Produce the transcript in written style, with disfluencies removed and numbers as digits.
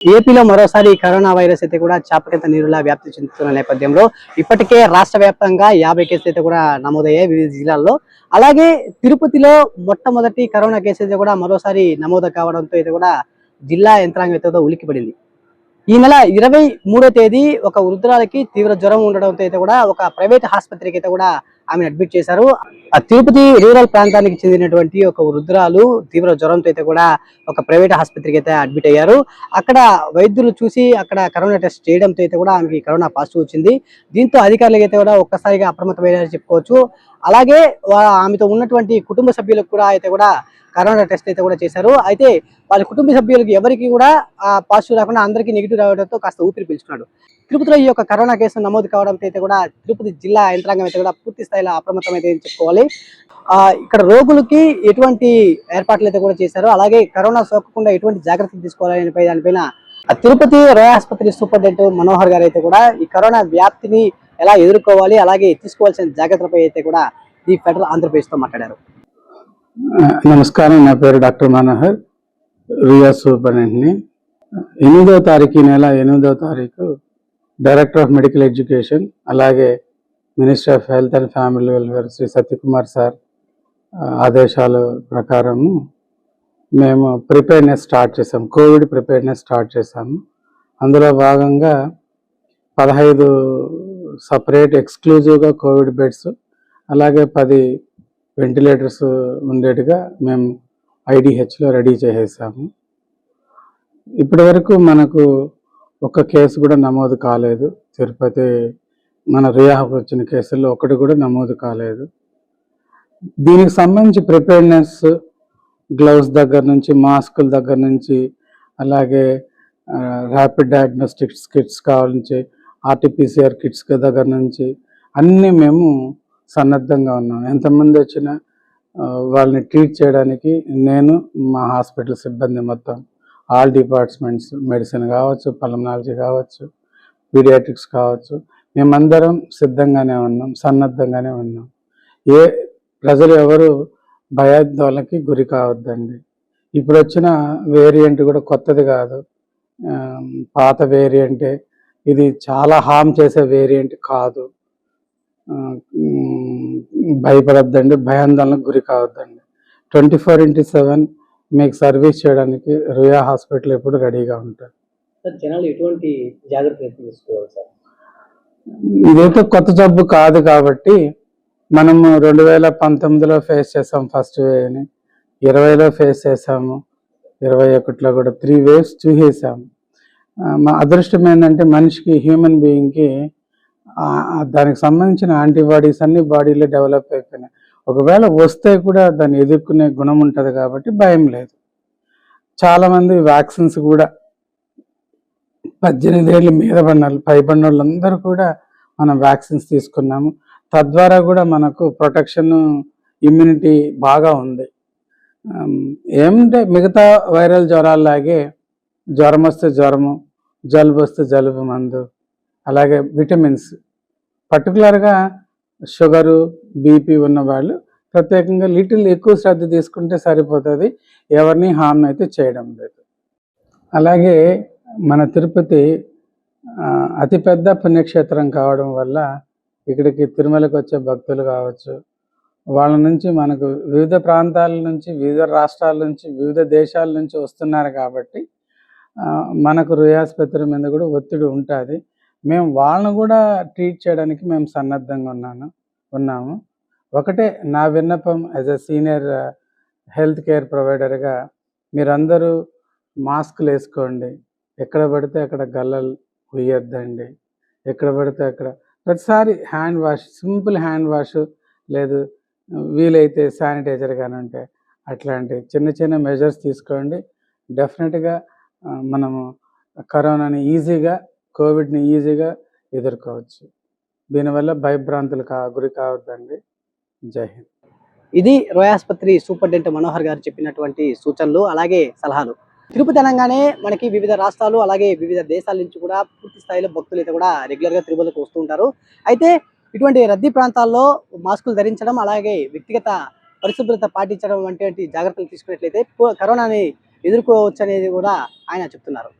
ఏపీలో మరోసారి corona virus అయితే కూడా చాపకింత నీరులా వ్యాప్తి చెందుతున్న నేపథ్యంలో ఇప్పటికే రాష్ట్ర వ్యాప్తంగా 50 కేసులు అయితే కూడా నమోదయ్యాయి వివిధ జిల్లాల్లో. అలాగే తిరుపతిలో మొట్టమొదటి కరోనా కేసు అయితే కూడా మరోసారి నమోదు కావడంతో అయితే కూడా జిల్లా యంత్రాంగం అయితే ఉలిక్కిపడింది. ఈ నెల 23వ తేదీ ఒక వృద్ధురాలకి తీవ్ర జ్వరం ఉండడంతో అయితే కూడా ఒక ప్రైవేట్ ఆసుపత్రికి అయితే కూడా ఆమెను అడ్మిట్ చేశారు. ఆ తిరుపతి రూరల్ ప్రాంతానికి చెందినటువంటి ఒక వృద్ధురాలు తీవ్ర జ్వరంతో అయితే కూడా ఒక ప్రైవేట్ ఆసుపత్రికి అయితే అడ్మిట్ అయ్యారు. అక్కడ వైద్యులు చూసి అక్కడ కరోనా టెస్ట్ చేయడంతో అయితే కూడా ఆమెకి కరోనా పాజిటివ్ వచ్చింది. దీంతో అధికారులకు అయితే కూడా ఒక్కసారిగా అప్రమత్తమయ్యారని చెప్పుకోవచ్చు. అలాగే ఆమెతో ఉన్నటువంటి కుటుంబ సభ్యులకు కూడా అయితే కూడా కరోనా టెస్ట్ అయితే కూడా చేశారు. అయితే వాళ్ళ కుటుంబ సభ్యులకు ఎవరికి కూడా పాజిటివ్ రాకుండా అందరికీ నెగిటివ్ రావడంతో కాస్త ఊపిరి పీల్చుకున్నాడు. తిరుపతిలో ఈ యొక్క కరోనా కేసు నమోదు కావడంతో అయితే కూడా తిరుపతి జిల్లా యంత్రాంగం అయితే కూడా పూర్తి స్థాయిలో అప్రమత్తం అయితే చెప్పుకోవాలి. ఇక్కడ రోగులకి ఎటువంటి ఏర్పాట్లు అయితే కూడా చేశారు. అలాగే కరోనా సోకకుండా ఎటువంటి జాగ్రత్తలు తీసుకోవాలని దానిపైన తిరుపతి రోయల్ ఆసుపత్రి సూపరింటెండెంట్ మనోహర్ గారు అయితే కూడా ఈ కరోనా వ్యాప్తిని ఎలా ఎదుర్కోవాలి, అలాగే తీసుకోవాల్సిన జాగ్రత్తలపై అయితే కూడా ది ఫెడరల్ ఆంధ్రప్రదేశ్ తో మాట్లాడారు. నమస్కారం, నా పేరు డాక్టర్ మనోహర్, రియా సూపరింటెండెంట్ని. 8వ తారీఖు, ఈ నెల 8వ తారీఖు డైరెక్టర్ ఆఫ్ మెడికల్ ఎడ్యుకేషన్ అలాగే minister of health and family welfare Shri Satyakumar sir ఆదేశాల ప్రకారము మేము ప్రిపేర్నెస్ స్టార్ట్ చేసాము, కోవిడ్ ప్రిపేర్నెస్ స్టార్ట్ చేసాము. అందులో భాగంగా 15 సపరేట్ ఎక్స్క్లూజివ్గా కోవిడ్ బెడ్స్, అలాగే 10 వెంటిలేటర్స్ ఉండేట్టుగా మేము ఐడిహెచ్లో రెడీ చేసేసాము. ఇప్పటి వరకు మనకు ఒక్క కేసు కూడా నమోదు కాలేదు. తిరుపతి మన రియాకు వచ్చిన కేసుల్లో ఒకటి కూడా నమోదు కాలేదు. దీనికి సంబంధించి ప్రిపేర్నెస్, గ్లౌస్ దగ్గర నుంచి, మాస్కుల దగ్గర నుంచి, అలాగే ర్యాపిడ్ డయాగ్నోస్టిక్స్ కిట్స్ కావాలని, ఆర్టీపీసీఆర్ కిట్స్ దగ్గర నుంచి అన్నీ మేము సన్నద్ధంగా ఉన్నాం. ఎంతమంది వచ్చినా వాళ్ళని ట్రీట్ చేయడానికి నేను, మా హాస్పిటల్ సిబ్బంది మొత్తం ఆల్ డిపార్ట్మెంట్స్, మెడిసిన్ కావచ్చు, పల్మనాలజీ కావచ్చు, పీడియాట్రిక్స్ కావచ్చు, మేమందరం సిద్ధంగానే ఉన్నాం, సన్నద్ధంగానే ఉన్నాం. ప్రజలు ఎవరు భయాందోళనకి గురి కావద్దండి. ఇప్పుడు వచ్చిన వేరియంట్ కూడా కొత్తది కాదు, పాత వేరియంటే. ఇది చాలా హార్మ్ చేసే వేరియంట్ కాదు. భయపడద్దండి, భయాందోళనకు గురి కావద్దండి. 24/7 మీకు సర్వీస్ చేయడానికి రుయా హాస్పిటల్ ఎప్పుడు రెడీగా ఉంటారు. జనాలు ఎటువంటి జాగ్రత్తలు తీసుకోవాలి సార్? ఇదైతే కొత్త జబ్బు కాదు కాబట్టి మనము 2019లో ఫేస్ చేసాం ఫస్ట్ వేవ్ని, 20లో ఫేస్ చేసాము, 21లో కూడా 3 waves చూసేసాము. మా అదృష్టం ఏంటంటే మనిషికి, హ్యూమన్ బీయింగ్కి దానికి సంబంధించిన యాంటీబాడీస్ అన్ని బాడీలో డెవలప్ అయిపోయినాయి. ఒకవేళ వస్తే కూడా దాన్ని ఎదుర్కొనే గుణం ఉంటుంది కాబట్టి భయం లేదు. చాలామంది వ్యాక్సిన్స్ కూడా 18 ఏళ్ళు మీద పైబడిన వాళ్ళందరూ కూడా మనం వ్యాక్సిన్స్ తీసుకున్నాము. తద్వారా కూడా మనకు ప్రొటెక్షన్, ఇమ్యూనిటీ బాగా ఉంది. ఏమంటే మిగతా వైరల్ జ్వరాల్లాగే జ్వరం వస్తే జ్వరము, జలుబు వస్తే జలుబు మందు, అలాగే విటమిన్స్, పర్టికులర్గా షుగరు, బీపీ ఉన్నవాళ్ళు ప్రత్యేకంగా ఎక్కువ శ్రద్ధ తీసుకుంటే సరిపోతుంది, ఎవరిని హామ్ అయితే చేయడం లేదు. అలాగే మన తిరుపతి అతిపెద్ద పుణ్యక్షేత్రం కావడం వల్ల ఇక్కడికి తిరుమలకి వచ్చే భక్తులు కావచ్చు, వాళ్ళ నుంచి మనకు వివిధ ప్రాంతాల నుంచి, వివిధ రాష్ట్రాల నుంచి, వివిధ దేశాల నుంచి వస్తున్నారు కాబట్టి మనకు రుయాస్పత్రి మీద కూడా ఒత్తిడి ఉంటుంది. మేము వాళ్ళను కూడా ట్రీట్ చేయడానికి మేము సన్నద్ధంగా ఉన్నాము. ఒకటే నా విన్నపం, as a senior health care ప్రొవైడర్గా, మీరందరూ మాస్కులు వేసుకోండి. ఎక్కడ పడితే అక్కడ గల్లలు ఉయ్యొద్దండి. ఎక్కడ పడితే అక్కడ ప్రతిసారి hand wash, simple hand wash, లేదు వీలైతే శానిటైజర్ కానీ ఉంటే అట్లాంటి చిన్న చిన్న మెజర్స్ తీసుకోండి. డెఫినెట్గా మనము కరోనాని ఈజీగా, కోవిడ్ని ఈజీగా ఎదుర్కోవచ్చు. దీనివల్ల భయభ్రాంతులు గురి కావద్దండి. జై హింద్. ఇది రోయల్ ఆసుపత్రి సూపరింటెండెంట్ మనోహర్ గారు చెప్పినటువంటి సూచనలు, అలాగే సలహాలు. తిరుపతి అనగానే మనకి వివిధ రాష్ట్రాలు, అలాగే వివిధ దేశాల నుంచి కూడా పూర్తి స్థాయిలో భక్తులు అయితే కూడా రెగ్యులర్గా తిరుమలకు వస్తూ ఉంటారు. అయితే ఇటువంటి రద్దీ ప్రాంతాల్లో మాస్కులు ధరించడం, అలాగే వ్యక్తిగత పరిశుభ్రత పాటించడం వంటి జాగ్రత్తలు తీసుకున్నట్లయితే కరోనాని ఎదుర్కోవచ్చు అనేది కూడా ఆయన చెప్తున్నారు.